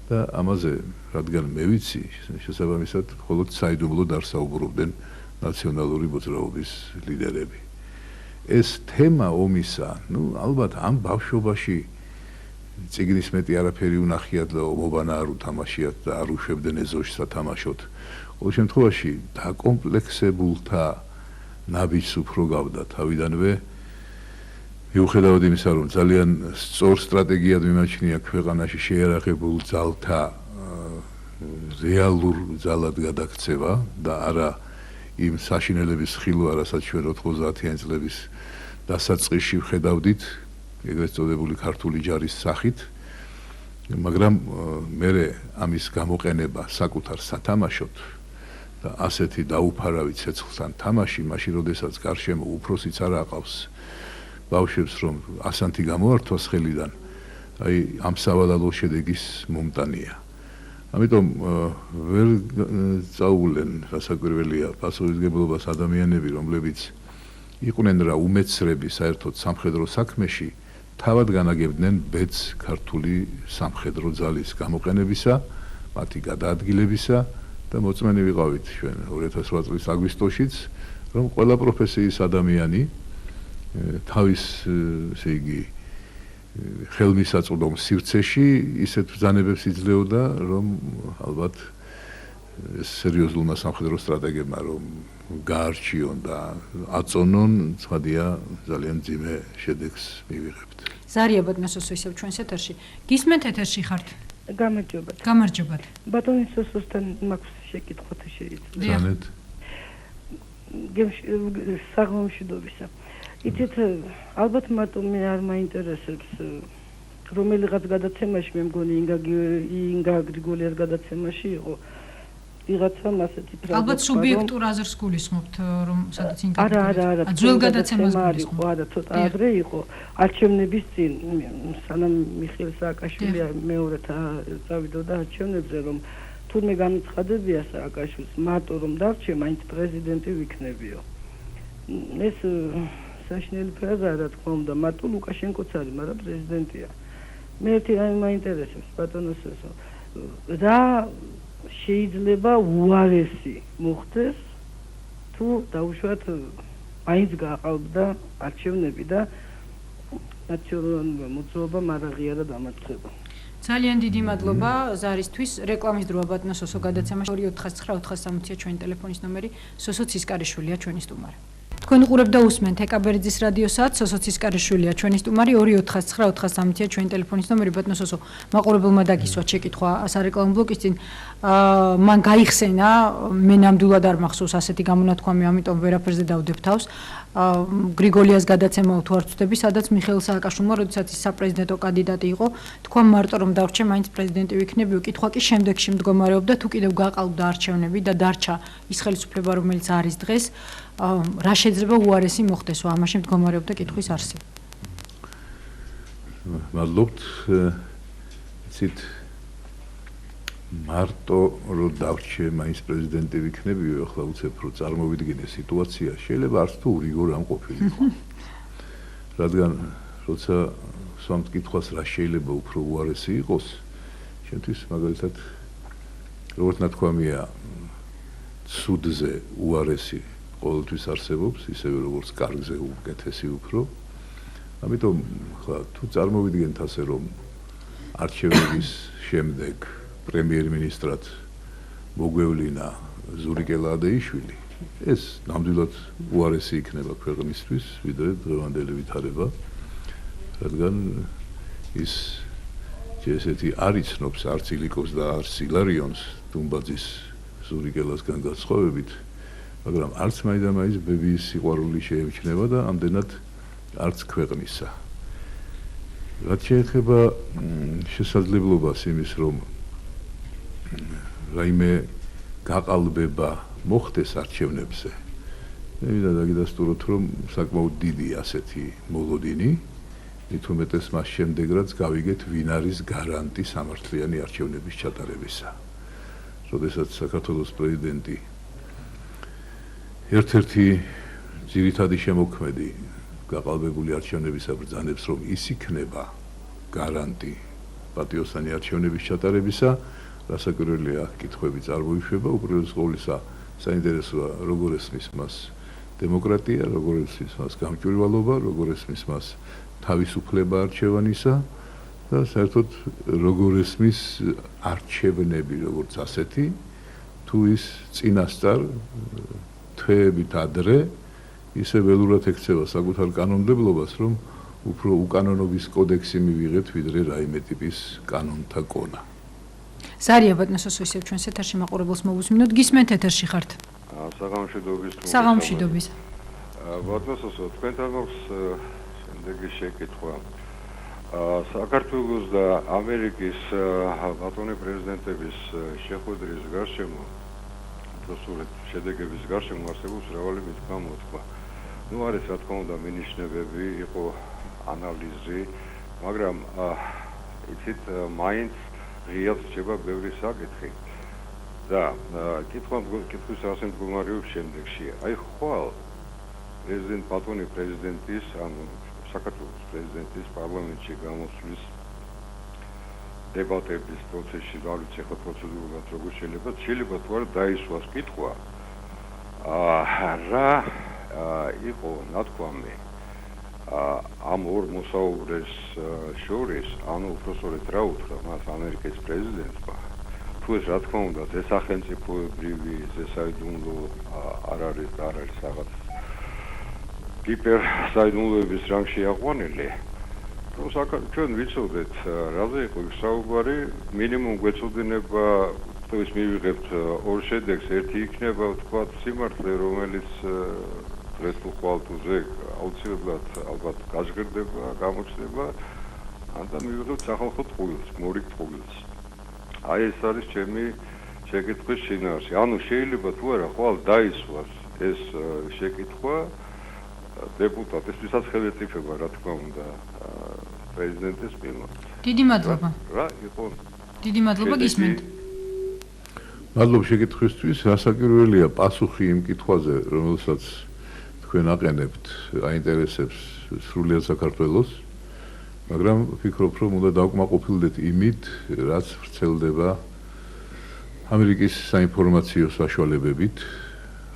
და ამაზე, რადგან მე ვიცი, შესაბამისად, მხოლოდ საიდუმლოდ არ საუბრობდნენ ნაციონალური მოძრაობის ლიდერები. ეს თემა ომისა, ალბათ ამ ბავშვობაში წიგნის მეტი არაფერი უნახიათ და ომობანა არ უთამაშიათ და არ უშვებდნენ ეზოში სათამაშოდ. ყოველ შემთხვევაში დაკომპლექსებულთა ნაბიჯს უფრო გავდა თავიდანვე. მიუხედავად იმისა, რომ ძალიან სწორ სტრატეგიად მიმაჩნია ქვეყანაში შეიარაღებულ ძალთა რეალურ ძალად გადაქცევა და არა იმ საშინელების ხილვა, რასაც ჩვენ 90-იანი წლების დასაწყისში ვხედავდით, ეგრეთ წოდებული ქართული ჯარის სახით, მაგრამ მერე ამის გამოყენება საკუთარ სათამაშოდ და ასეთი დაუფარავი ცეცხლთან თამაში, მაშინ როდესაც გარშემო უფროსიც არ აყავს ბავშვებს, რომ ასანთი გამოართვას ხელიდან, აი ამ სავალალო შედეგის მომტანია. ამიტომ ვერ წაუვლენ რასაკვირველია პასუხისმგებლობას ადამიანები, რომლებიც იყვნენ რა უმეცრები საერთოდ სამხედრო საქმეში, თავად განაგებდნენ ბედს ქართული სამხედრო ძალის გამოყენებისა, მათი გადაადგილებისა და მოწმენი ვიყავით ჩვენ 2008 წლის აგვისტოშიც, რომ ყველა პროფესიის ადამიანი თავის, ესე იგი, ხელმისაწვდომ სივრცეში ისეთ ბრძანებებს იძლეოდა, რომ ალბათ სერიოზულმა სამხედრო სტრატეგებმა, რომ გაარჩიონ და აწონონ, ცხადია ძალიან ძიმე შედეგს მივიღებთ. ზარია ბატონო სოსო ისევ ჩვენს ეთერში. გისმენთ ეთერში ხართ? გამარჯობათ. გამარჯობათ. ბატონი სოსოსთან მაქვს შეკითხვა თუ შეიძლება. ძალიან საღამომშვიდობისა. იცით, ალბათ მარტო მე არ მაინტერესებს რომელიღაც გადაცემაში, მე მგონი ინგა გრიგოლიას გადაცემაში იყო ვიღაცა ასეთი ფრაზა. ალბათ სუბიექტურ აზრს გულისხმობთ, რომ სადაც ინგა არა. ძველ გადაცემას იყო, არა, ცოტა ადრე იყო. არჩევნების წინ, სანამ მიხეილ სააკაშვილი მეორედ წავიდოდა არჩევნებზე, რომ თურმე განუცხადებია სააკაშვილს, მარტო რომ დარჩე, მაინც პრეზიდენტი ვიქნებიო. ეს საშინელი ფრაზაა, რა თქმა უნდა, მარტო ლუკაშენკოც არის, მაგრამ პრეზიდენტია. მე ერთი რამე მაინტერესებს, ბატონო სოსო. რა შეიძლება უარესი მოხდეს, თუ დაუშვათ მაინც გააყალბდა არჩევნები და ნაციონალური მოძრაობამ არ აღიარა დამარცხება. ძალიან დიდი მადლობა ზარისთვის. რეკლამის დროა ბატონო სოსო გადაცემაში 249-460-ია ჩვენი ტელეფონის ნომერი. სოსო ცისკარიშვილია ჩვენი სტუმარი. თქვენ უყურებთ და უსმენთ ეკაბერიძის რადიო საათს. სოსო ცისკარიშვილია ჩვენი სტუმარი. 249-460-ია ჩვენი ტელეფონის ნომერი. ბატონო სოსო, მაყურებელმა დაგისვათ შეკითხვა სარეკლამო ბლოკის წინ. მან გაიხსენა, მე ნამდვილად არ მახსოვს ასეთი გამონათქვამი, ამიტომ ვერაფერზე დავდებ თავს. გრიგოლიას გადაცემა თუ არ ვწდები, სადაც მიხეილ სააკაშვილმა, როდესაც ის საპრეზიდენტო კანდიდატი იყო, თქვა მარტო რომ დავრჩე, მაინც პრეზიდენტი ვიქნებიო. კითხვა კი შემდეგში მდგომარეობდა, თუ კიდევ გაყალბდა არჩევნები და დარჩა ის ხელისუფლება, რომელიც არის დღეს, რა შეიძლება უარესი მოხდესო, ამაში მდგომარეობდა კითხვის არსი. მადლობთ. იცით, მარტო რომ დავრჩე, მაინც პრეზიდენტი ვიქნებიო, ახლა უცებ რომ წარმოვიდგინე სიტუაცია, შეიძლება არც თუ რიგორ ამ ყოფილიყო. რადგან როცა სვამთ კითხვას რა შეიძლება უფრო უარესი იყოს, ჩემთვის მაგალითად როგორც ნათქვამია, ცუდზე უარესი ყოველთვის არსებობს, ისევე როგორც კარგზე უკეთესი უფრო. ამიტომ ხა თუ წარმოვიდგენთ ასე რომ არჩევნების შემდეგ პრემიერ-მინისტრად მოგვევლინა ზურიკე ლადეიშვილი, ეს ნამდვილად უარესი იქნება ქვეყნისთვის, ვიდრე დღევანდელი ვითარება, რადგან ის ესეთი არ იცნობს არც ილიკოს და არც ილარიონს დუმბაძის ზურიკელასგან განსხვავებით, მაგრამ არც მაინდა-მაინც ბებიის სიყვარული შეემჩნევა და ამდენად არც ქვეყნისა. რაც შეეხება შესაძლებლობას იმის, რომ რაიმე გაყალბება მოხდეს არჩევნებზე, მე მინდა დაგიდასტუროთ, რომ საკმაოდ დიდი ასეთი მოლოდინი, მით უმეტეს მას შემდეგ, რაც გავიგეთ, ვინ არის გარანტი სამართლიანი არჩევნების ჩატარებისა. როდესაც საქართველოს პრეზიდენტი ერთ-ერთი ძირითადი შემოქმედი გაყალბებული არჩევნებისა ბრძანებს, რომ ის იქნება გარანტი პატიოსანი არჩევნების ჩატარებისა, რასაკვირველია, კითხვები წარმოიშვება, უპირველეს ყოვლისა საინტერესოა, როგორ ესმის მას დემოკრატია, როგორ ესმის მას გამჭვირვალობა, როგორ ესმის მას თავისუფლება არჩევანისა და საერთოდ როგორ ესმის არჩევნები როგორც ასეთი, თუ ის წინასწარ თვეებით ადრე ისე ველურად ექცევა საკუთარ კანონმდებლობას, რომ უფრო უკანონობის კოდექსი მივიღეთ, ვიდრე რაიმე ტიპის კანონთა კონა. ზარია ბატონო სოსო ისევ ჩვენს ეთერში მაყურებელს მოვუსმინოთ. გისმენთ ეთერში ხართ? საღამომშვიდობის. საღამომშვიდობის. ბატონო სოსო, თქვენთან მაქვს შემდეგი შეკითხვა. საქართველოს და ამერიკის ბატონი პრეზიდენტების შეხვედრის გარშემო, უბრალოდ შედეგების გარშემო არსებობს მრავალი მითქმა-მოთქმა. ნუ არის რა თქმა უნდა მინიშნებები, იყო ანალიზი, მაგრამ იცით, მაინც ღიად რჩება ბევრი საკითხი. და კითხვის ასე მდგომარეობს შემდეგში. აი ხვალ ბატონი პრეზიდენტის, ანუ საქართველოს პრეზიდენტის პარლამენტში გამოსვლის დებატების პროცესში, რა ვიცი, ხო პროცედურულად როგორ შეიძლება თუ არა დაისვას კითხვა. რა იყო ნათქვამი ამ ორ მოსაუბრეს შორის, ანუ უბრალოდ რა უთხრა მას ამერიკის პრეზიდენტმა, თუ ეს რა თქმა უნდა ზესახელმწიფოებრივი ზესაიდუმლო არ არის რაღაც გიპერ საიდუმლოების რანგში აყვანილი რომ ჩვენ ვიცოდეთ რაზე იყო საუბარი მინიმუმ გვეცოდინება თუ ის მივიღებთ ორ შედეგს ერთი იქნება ვთქვათ სიმართლე რომელიც დღეს თუ ხვალ თუ ზე აუცილებლად ალბათ გაჟღერდება გამოჩნდება ან და მივიღებთ სახალხო ტყუილს მორიგ ტყუილს აი ეს არის ჩემი შეკითხვის შინაარსი ანუ შეიძლება თუ არა ხვალ დაისვას ეს შეკითხვა დეპუტატისთვისაც ხელისუფლება რა თქმა უნდა პრეზიდენტის მიმართ დიდი მადლობა რა იყო დიდი მადლობა გისმენთ მადლობა შეკითხვისთვის რასაკვირველია პასუხი იმ კითხვაზე რომელსაც თქვენ აყენებთ აინტერესებს სრულიად საქართველოს მაგრამ ვფიქრობ რომ უნდა დავკმაყოფილდეთ იმით რაც ვრცელდება ამერიკის საინფორმაციო საშუალებებით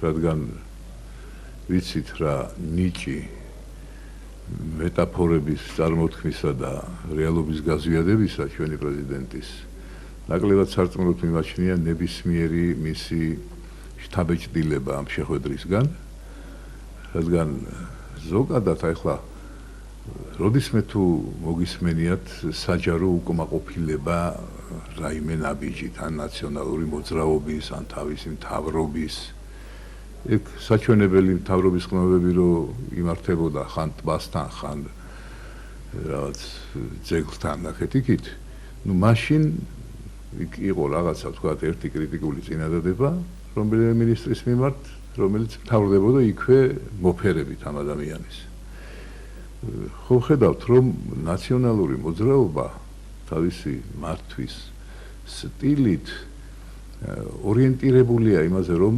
რადგან ვიცით რა ნიჭი მეტაფორების წარმოთქმისა და რეალობის გაზვიადებისა ჩვენი პრეზიდენტის ნაკლებად სარწმუნოდ მიმაჩნია ნებისმიერი მისი შთაბეჭდილება ამ შეხვედრისგან რადგან ზოგადად ახლა როდისმე თუ მოგისმენიათ საჯარო უკმაყოფილება რაიმე ნაბიჯით ან ნაციონალური მოძრაობის ან თავისი მთავრობის ეგ საჩვენებელი მთავრობის ხმებები რო იმართებოდა ხან ტბასთან ხან რაღაც ძეგლთან ნახეთ ну მაშინ იყო რაღაცა ვთქვათ ერთი კრიტიკული წინადადება რომელიმე მინისტრის მიმართ რომელიც მთავრდებოდა იქვე მოფერებით ამ ადამიანის ხო ხედავთ რომ ნაციონალური მოძრაობა თავისი მართვის სტილით ორიენტირებულია იმაზე რომ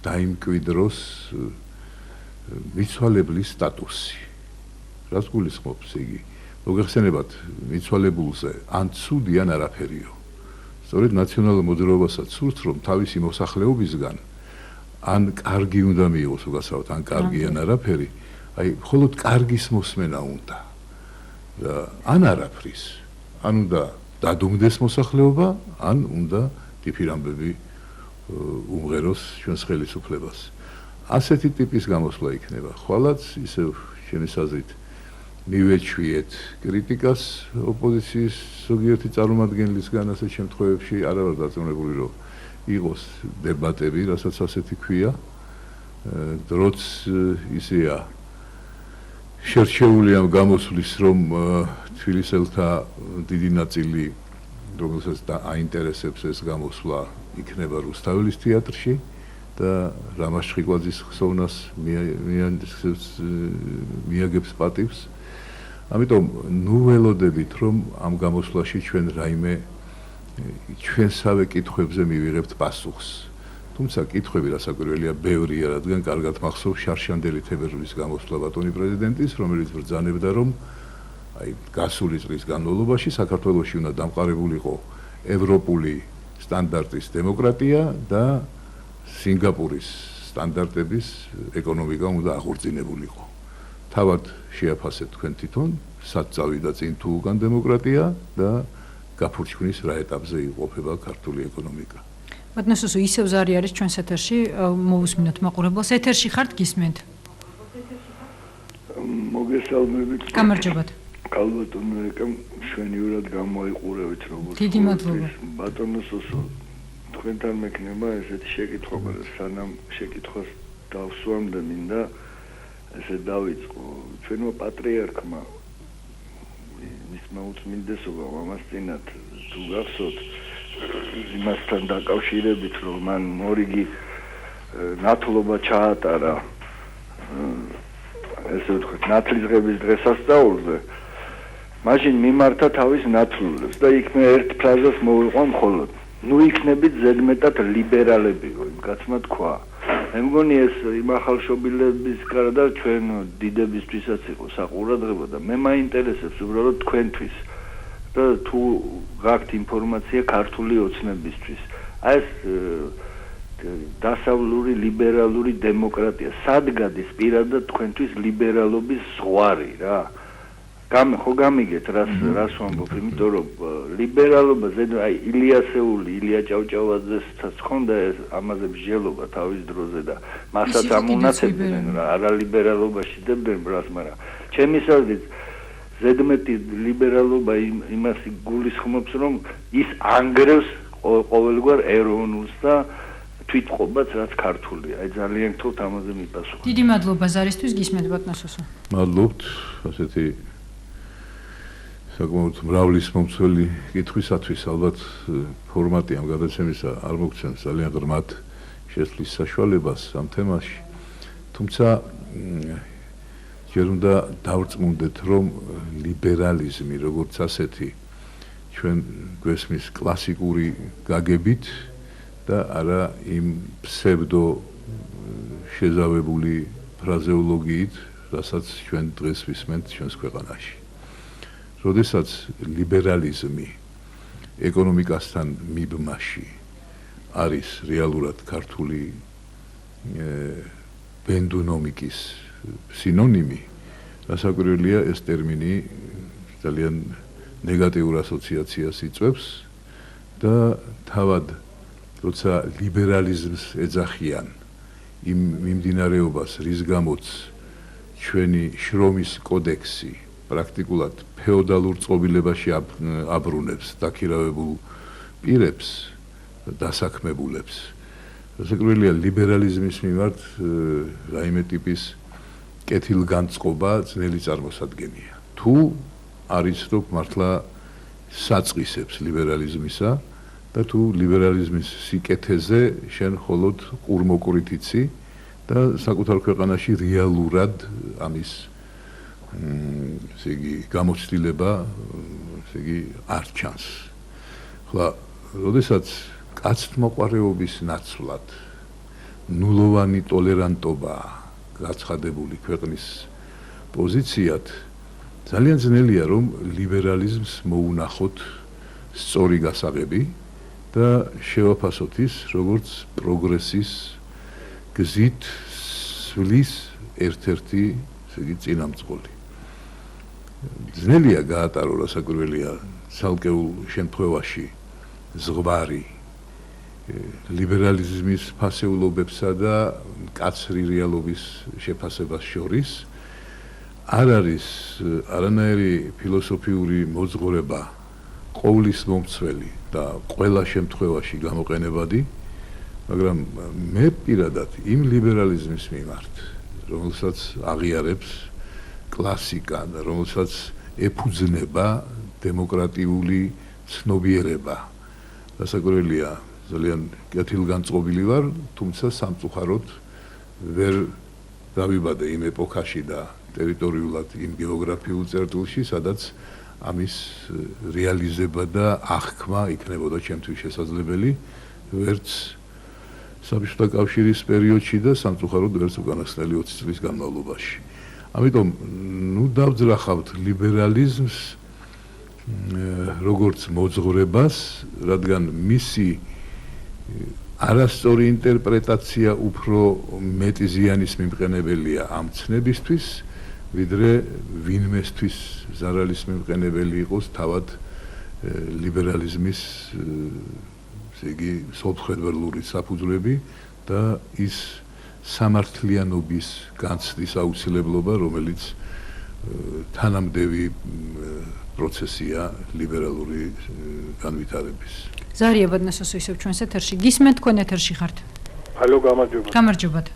დაიმკვიდროს მიცვალებლის სტატუსი. რას გულისხმობს იგი? მოგეხსენებათ მიცვალებულზე ან ცუდი ან არაფერიო. სწორედ ნაციონალურ მოძრაობასაც სურს რომ თავისი მოსახლეობისგან ან კარგი უნდა მიიღოს უგასავთ ან კარგი ან არაფერი, აი მხოლოდ კარგის მოსმენა უნდა. და ან არაფრის, ან უნდა დადუმდეს მოსახლეობა, ან უნდა ტიფირ ამბები უმღეროს ჩვენს ხელისუფლებას. ასეთი ტიპის გამოსვლა იქნება. ხვალაც ისევ ჩემი აზრით მივეჩვიეთ კრიტიკას ოპოზიციის ზოგიერთი წარმომადგენლისგან ასეთ შემთხვევებში არა ვარ დაწუნებული რომ იყოს დებატები, რასაც ასეთი ქვია. დროც ისეა შერჩეული ამ გამოსვლის რომ თბილისელთა დიდი ნაწილი რომელსაც აინტერესებს ეს გამოსვლა იქნება რუსთაველის თეატრში და რამაზ შხიკვაძის ხსოვნას მიაგებს პატივს. ამიტომ ნუ ველოდებით რომ ამ გამოსვლაში ჩვენ რაიმე ჩვენსავე კითხვებზე მივიღებთ პასუხს. თუმცა კითხვები რასაკვირველია ბევრია, რადგან კარგად მახსოვს შარშანდელი თებერვლის გამოსვლა ბატონი პრეზიდენტის, რომელიც ბრძანებდა რომ აი გასული წლის განმავლობაში საქართველოში უნდა დამყარებულიყო ევროპული სტანდარტის დემოკრატია და სინგაპურის სტანდარტების ეკონომიკა უნდა აღორძინებულიყო. თავად შეაფასეთ თქვენ თვითონ, სად წავიდა წინ თუ უკან დემოკრატია და გაფურჩქმის რა ეტაპზე იყოფება ქართული ეკონომიკა. ბატონო სუსუ, ისევ ზარი არის ჩვენს ეთერში, მოვუსმინოთ მაყურებელს. ეთერში ხართ, გისმენთ? მოგესალმებით. გამარჯობათ. კალბატონო ეკამ შვენიურად გამოიყურებით როგორც დიდი მადლობა. ბატონო სუსუ, თქვენთან მექნება ესეთი შეკითხვა, სანამ შეკითხვას დავსვამდე მინდა ესე დავიწყო. ჩვენო პატრიარქმა მისმა უწმინდესობა მამასწინათ თუ გახსოვთ იმასთან დაკავშირებით რომ მან მორიგი ნათლობა ჩაატარა ესე ვთქვათ ნათლისღების დღესასწაულზე მაშინ მიმართა თავის ნათლულებს და იქ მე ერთ ფრაზას მოვიყვან მხოლოდ ნუ იქნებით ზედმეტად ლიბერალები რომ კაცმა თქვა მე მგონი ეს იმ ახალშობილების გარდა ჩვენ დიდებისთვისაც იყო საყურადღებო და მე მაინტერესებს უბრალოდ თქვენთვის და თუ გაქვთ ინფორმაცია ქართული ოცნებისთვის აი ეს დასავლური ლიბერალური დემოკრატია სად გადის პირადად თქვენთვის ლიბერალობის ზღვარი რა ხო გამიგეთ რას ვამბობ, იმიტომ რომ ლიბერალობა აი ილია ჭავჭავაძესაც ხონდა ამაზე მსჯელობა თავის დროზე და მასაც ამუნაცებდნენ რა არა ლიბერალობაში დებდნენ ბრას, მაგრამ ჩემი საზრით ზედმეტი ლიბერალობა იმას გულისხმობს, რომ ის ანგრევს ყოველგვარ ეროვნულს და თვითყოფაც რაც ქართულია. აი ძალიან გთხოვთ ამაზე მიპასუხოთ. დიდი მადლობა ზარისთვის, გისმენთ ბატონო სოსო. მადლობთ ასეთი საკმაოდ მრავლის მომცველი კითხვისათვის ალბათ ფორმატი ამ გადაცემისა არ მოგცემს ძალიან ღრმად შესვლის საშუალებას ამ თემაში. თუმცა ჯერ უნდა დავწმუნდეთ, რომ ლიბერალიზმი როგორც ასეთი ჩვენ გვესმის კლასიკური გაგებით და არა იმ ფსევდო შეზავებული ფრაზეოლოგიით, რასაც ჩვენ დღეს ვისმენთ ჩვენს ქვეყანაში. როდესაც ლიბერალიზმი ეკონომიკასთან მიბმაში არის რეალურად ქართული ბენდუნომიკის სინონიმი, რასაკვირველია ეს ტერმინი ძალიან ნეგატიურ ასოციაციას იწვევს და თავად როცა ლიბერალიზმს ეძახიან იმ მიმდინარეობას, რის გამოც ჩვენი შრომის კოდექსი პრაქტიკულად ფეოდალურ წყობილებაში აბრუნებს დაქირავებულ პირებს და დასაქმებულებს. რასაკვირველია ლიბერალიზმის მიმართ რაიმე ტიპის კეთილგანწყობა ძნელი წარმოსადგენია. თუ არის რომ მართლა საწყისებს ლიბერალიზმისა და თუ ლიბერალიზმის სიკეთეზე შენ მხოლოდ ყურმოყვრით იცი და საკუთარ ქვეყანაში რეალურად ამის ესე იგი გამოცდილება ესე იგი არ ჩანს. ხლა, როდესაც კაცთმოყვარეობის ნაცვლად ნულოვანი ტოლერანტობა გაცხადებული ქვეყნის პოზიციად ძალიან ძნელია რომ ლიბერალიზმს მოუნახოთ სწორი გასაღები და შევაფასოთ ის როგორც პროგრესის გზით სვლის ერთ-ერთი ესე იგი წინამძღოლი. ძნელია გაატარო რასაკვირველია ცალკეულ შემთხვევაში ზღვარი ლიბერალიზმის ფასეულობებსა და კაცრი რეალობის შეფასებას შორის. არ არის არანაირი ფილოსოფიური მოძღვრება ყოვლის მომცველი და ყველა შემთხვევაში გამოყენებადი, მაგრამ მე პირადად იმ ლიბერალიზმის მიმართ, რომელსაც აღიარებს კლასიკა და რომელსაც ეფუძნება დემოკრატიული ცნობიერება. რასაკვირველია, ძალიან კეთილგანწყობილი ვარ, თუმცა სამწუხაროდ ვერ დავიბადე იმ ეპოქაში და ტერიტორიულად იმ გეოგრაფიულ წერტილში, სადაც ამის რეალიზება და აღქმა იქნებოდა ჩემთვის შესაძლებელი, ვერც საბჭოთა კავშირის პერიოდში და სამწუხაროდ ვერც უკანასკნელი 20 წლის განმავლობაში. ამიტომ დავძრახავთ ლიბერალიზმს როგორც მოძღვრებას, რადგან მისი არასწორი ინტერპრეტაცია უფრო მეტი ზიანის მიმყენებელია ამ ცნებისთვის, ვიდრე ვინმესთვის ზარალის მიმყენებელი იყოს თავად ლიბერალიზმის ესე იგი სოფხედველური საფუძვლები და ის სამართლიანობის განცდის აუცილებლობა, რომელიც თანამდევი პროცესია ლიბერალური განვითარების. ზარია ბადნასოსო ისევ ჩვენს ეთერში. გისმენთ თქვენ ეთერში ხართ. ალო, გამარჯობა. გამარჯობათ.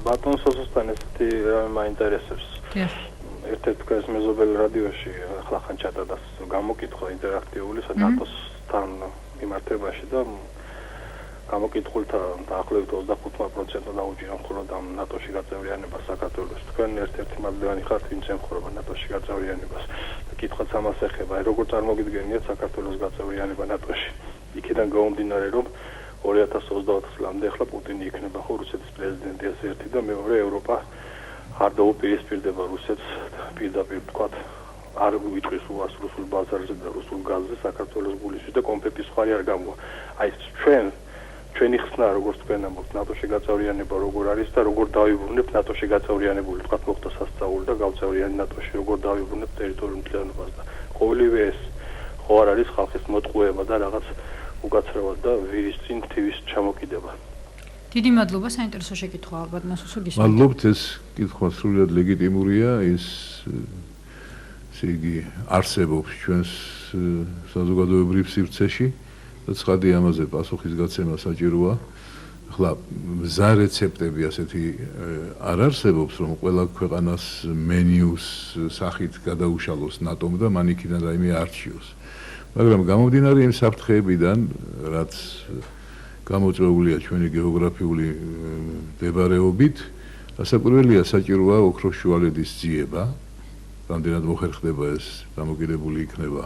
ბატონ სოსოსთან ესეთი მაინტერესებს. ერთ-ერთ თქვენს მეზობელ რადიოში ახლა ჩატარდა გამოკითხვა ინტერაქტიული ნატოსთან მიმართებაში და გამოკითხულთა დაახლოებით 25% დაუჭირა მხოლოდ ამ ნატოში გაწევრიანებას საქართველოს. თქვენ ერთ-ერთი მადლიანი ხართ, ვინც ემხრობა ნატოში გაწევრიანებას. და კითხვაც ამას ეხება, როგორ წარმოგიდგენიათ საქართველოს გაწევრიანება ნატოში? იქიდან გამომდინარე, რომ 2024 წლამდე ახლა პუტინი იქნება ხო რუსეთის პრეზიდენტი, ეს ერთი და მეორე ევროპა არ დაუპირისპირდება რუსეთს პირდაპირ ვთქვათ არ უიტყვის უას რუსულ ბაზარზე და რუსულ გაზზე საქართველოს გულისთვის და კონფლიქტის ხარი არ გამოვა. აი ჩვენ ჩვენი ხსნა როგორც თქვენ ამბობთ ნატოში გაწევრიანება როგორ არის და როგორ დავიბრუნებთ ნატოში გაწევრიანებული თქვა მოხდა სასწაული და გავწევრიანი ნატოში როგორ დავიბრუნებთ ტერიტორიულ მთლიანობას და ყოველივე ეს ხო არ არის ხალხის მოტყუება და რაღაც უკაცრავად და ვირის წინ თივის ჩამოკიდება. დიდი მადლობა, საინტერესო შეკითხვა ალბათ ნასოსო გისმენთ. მადლობთ, ეს კითხვა სრულიად ლეგიტიმურია, ის იგი არსებობს ჩვენს საზოგადოებრივ სივრცეში და ცხადია ამაზე პასუხის გაცემა საჭიროა. ახლა მზა რეცეპტები ასეთი არ არსებობს, რომ ყველა ქვეყანას მენიუს სახით გადაუშალოს ნატომ და მან იქიდან რაიმე არჩიოს. მაგრამ გამომდინარე იმ საფრთხეებიდან, რაც გამოწვეულია ჩვენი გეოგრაფიული მდებარეობით, ასაკურველია საჭიროა ოქროს შუალედის ძიება, რამდენად მოხერხდება ეს დამოკიდებული იქნება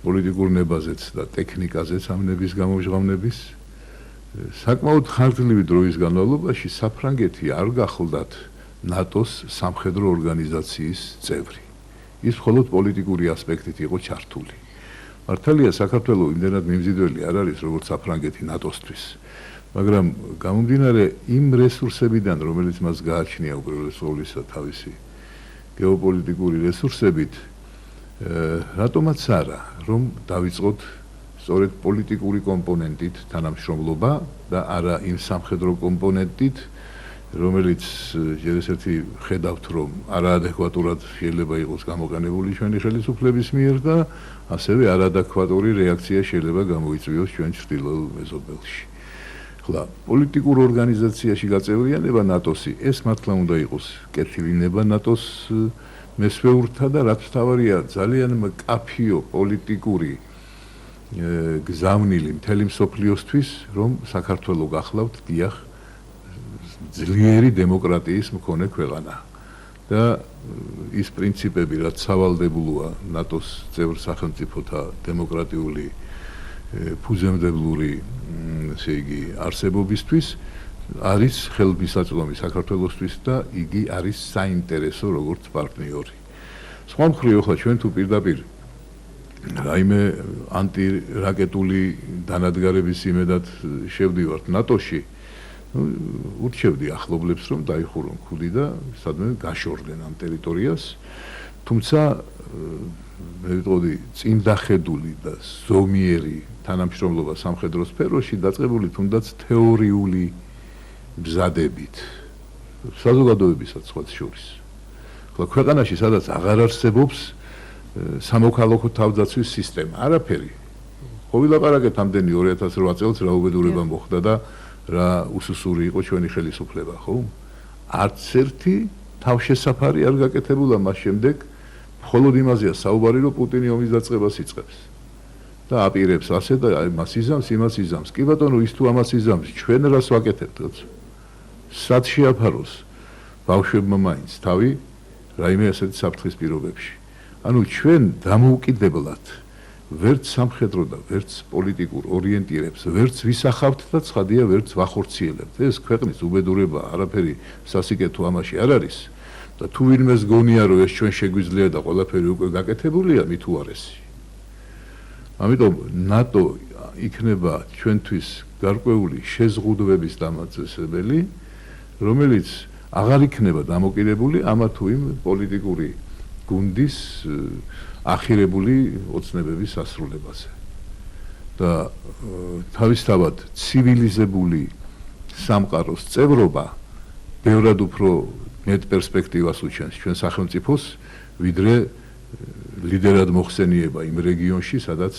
პოლიტიკურ ნებაზეც და ტექნიკაზეც ამ ნების გამოჟღავნების. საკმაოდ ხანგრძლივი დროის განმავლობაში საფრანგეთი არ გახლდათ ნატოს სამხედრო ორგანიზაციის წევრი. ის მხოლოდ პოლიტიკური ასპექტით იყო ჩართული. მართალია საქართველოს იმდენად მიმზიდველი არ არის როგორც საფრანგეთი ნატოსთვის, მაგრამ გამომდინარე იმ რესურსებიდან, რომელიც მას გააჩნია უპირველეს ყოვლისა თავისი გეოპოლიტიკური რესურსებით, რატომაც არა, რომ დავიწყოთ სწორედ პოლიტიკური კომპონენტით თანამშრომლობა და არა იმ სამხედრო კომპონენტით, რომელიც ჯერ ესეთი ხედავთ, რომ არაადეკვატურად შეიძლება იყოს გამოყენებული ჩვენი ხელისუფლების მიერ და ასევე არაადეკვატური რეაქცია შეიძლება გამოიწვიოს ჩვენ ჩრდილოეთ მეზობელში. ახლა პოლიტიკურ ორგანიზაციაში გაწევრიანება ნატოსი, ეს მართლა უნდა იყოს კეთილინება ნატოს მესვეურთა და რაც თავარია ძალიან მკაფიო პოლიტიკური გზავნილი მთელი მსოფლიოსთვის, რომ საქართველოს გახლავთ დიახ ძლიერი დემოკრატიის მქონე ქვეყანა და ის პრინციპები, რაც სავალდებულოა ნატოს წევრ სახელმწიფოთა დემოკრატიული ფუძემდებლური ესე იგი არსებობისთვის არის ხელმისაწვდომი საქართველოსთვის და იგი არის საინტერესო როგორც პარტნიორი. სხვა მხრივ ახლა ჩვენ თუ პირდაპირ რაიმე ანტირაკეტული დანადგარების იმედად შევდივართ ნატოში, ურჩევდი ახლობლებს, რომ დაიხურონ ქუდი და სადმე გაშორდნენ ამ ტერიტორიას, თუმცა მე ვიტყოდი წინდახედული და ზომიერი თანამშრომლობა სამხედრო სფეროში დაწყებული თუნდაც თეორიული მზადებით საზოგადოებისაც სხვა შორის. ახლა ქვეყანაში სადაც აღარ არსებობს სამოქალაქო თავდაცვის სისტემა, არაფერი. ხო ვილაპარაკეთ ამდენი 2008 წელს რა უბედურება მოხდა და რა უსუსური იყო ჩვენი ხელისუფლება, ხო? არც ერთი თავშესაფარი არ გაკეთებულა მას შემდეგ, მხოლოდ იმაზეა საუბარი, რომ პუტინი ომის დაწყებას იწყებს. და აპირებს ასე და მას იზამს, იმას იზამს. კი ბატონო, ის თუ ამას იზამს, ჩვენ რას ვაკეთებთ? სად შეაფაროს ბავშვებმა მაინც თავი რაიმე ასეთი საფრთხის პირობებში. ანუ ჩვენ დამოუკიდებლად ვერც სამხედრო და ვერც პოლიტიკურ ორიენტირებს ვერც ვისახავთ და ცხადია ვერც ვახორციელებთ. ეს ქვეყნის უბედურება არაფერი სასიკეთო ამაში არ არის და თუ ვინმეს გონია რომ ეს ჩვენ შეგვიძლია და ყველაფერი უკვე გაკეთებულია, მით უარესი. ამიტომ ნატო იქნება ჩვენთვის გარკვეული შეზღუდვების დამამტკიცებელი, რომელიც აღარ იქნება დამოკიდებული ამა თუ იმ პოლიტიკური გუნდის ახირებული ოცნებების ასრულებაზე. და თავისთავად ცივილიზებული სამყაროს წევრობა ბევრად უფრო მეტ პერსპექტივას უჩენს ჩვენ სახელმწიფოს, ვიდრე ლიდერად მოხსენიება იმ რეგიონში, სადაც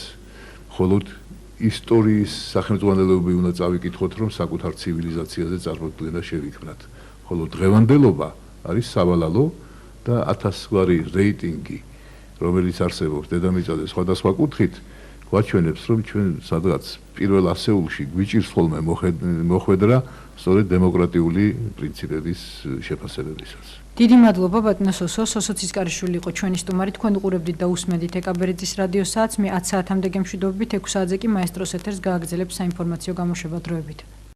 მხოლოდ ისტორიის სახელმწიფოები უნდა წავიკითხოთ, რომ საკუთარ ცივილიზაციაზე წარმოდგენა შევიქმნათ. ხოლო დღევანდელობა არის სავალალო და 1000 გვარი რეიტინგი, რომელიც არსებობს დედამიწაზე სხვადასხვა კუთხით, გვაჩვენებს, რომ ჩვენ სადღაც პირველ ასეულში გვიჭირს ხოლმე მოხვედრა სწორედ დემოკრატიული პრინციპების შეფასებებისას. დიდი მადლობა ბატონო სოსო, სოსო ცისკარიშვილი იყო ჩვენი სტუმარი, თქვენ უყურებდით და უსმენდით ეკაბერეთის რადიო საათს, მე 10 საათამდე გემშვიდობებით, 6 საათზე კი მაესტროს ეთერს გააგრძელებს საინფორმაციო გამოშვება დროებით.